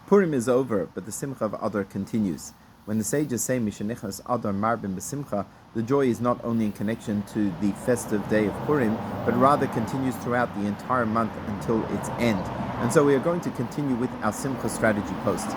Purim is over, but the Simcha of Adar continues. When the sages say Mishenichas Adar Marbin B'Simcha, the joy is not only in connection to the festive day of Purim, but rather continues throughout the entire month until its end. And so we are going to continue with our Simcha Strategy post.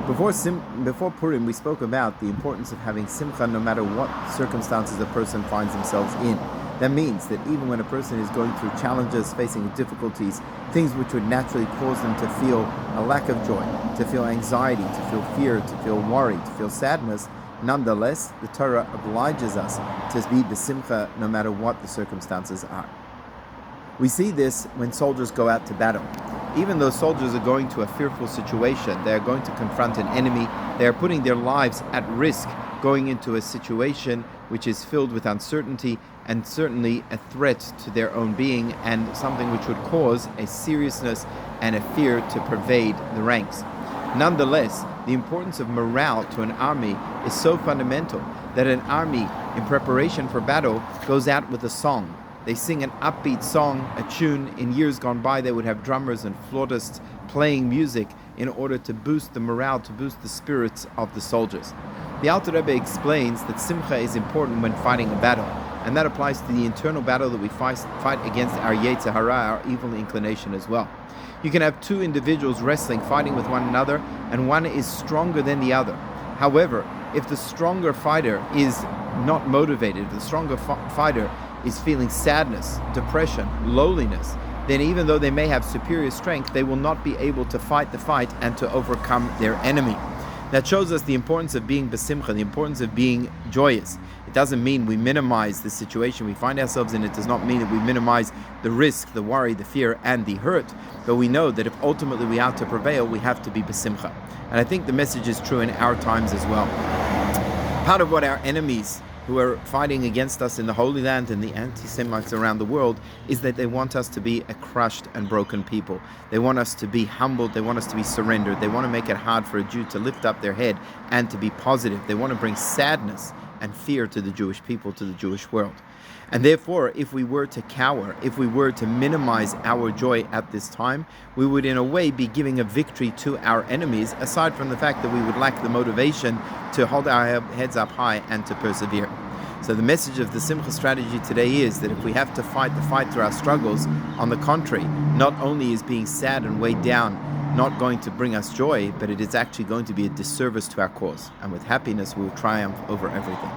Before Purim, we spoke about the importance of having Simcha no matter what circumstances a person finds themselves in. That means that even when a person is going through challenges, facing difficulties, things which would naturally cause them to feel a lack of joy, to feel anxiety, to feel fear, to feel worry, to feel sadness, nonetheless, the Torah obliges us to be b'simcha no matter what the circumstances are. We see this when soldiers go out to battle. Even though soldiers are going to a fearful situation, they are going to confront an enemy, they are putting their lives at risk going into a situation which is filled with uncertainty and certainly a threat to their own being and something which would cause a seriousness and a fear to pervade the ranks. Nonetheless, the importance of morale to an army is so fundamental that an army in preparation for battle goes out with a song. They sing an upbeat song, a tune. In years gone by, they would have drummers and flautists playing music in order to boost the morale, to boost the spirits of the soldiers. The Alter Rebbe explains that Simcha is important when fighting a battle, and that applies to the internal battle that we fight against our Yetzer Hara, our evil inclination as well. You can have two individuals wrestling, fighting with one another, and one is stronger than the other. However, if the stronger fighter is not motivated, if the stronger fighter is feeling sadness, depression, loneliness, then even though they may have superior strength, they will not be able to fight the fight and to overcome their enemy. That shows us the importance of being besimcha, the importance of being joyous. It doesn't mean we minimize the situation we find ourselves in. It does not mean that we minimize the risk, the worry, the fear, and the hurt. But we know that if ultimately we are to prevail, we have to be besimcha. And I think the message is true in our times as well. Part of what our enemies who are fighting against us in the Holy Land and the anti-Semites around the world is that they want us to be a crushed and broken people. They want us to be humbled. They want us to be surrendered. They want to make it hard for a Jew to lift up their head and to be positive. They want to bring sadness and fear to the Jewish people, to the Jewish world. And therefore, if we were to cower, if we were to minimize our joy at this time, we would in a way be giving a victory to our enemies, aside from the fact that we would lack the motivation to hold our heads up high and to persevere. So the message of the Simcha Strategy today is that if we have to fight the fight through our struggles, on the contrary, not only is being sad and weighed down not going to bring us joy, but it is actually going to be a disservice to our cause. And with happiness, we will triumph over everything.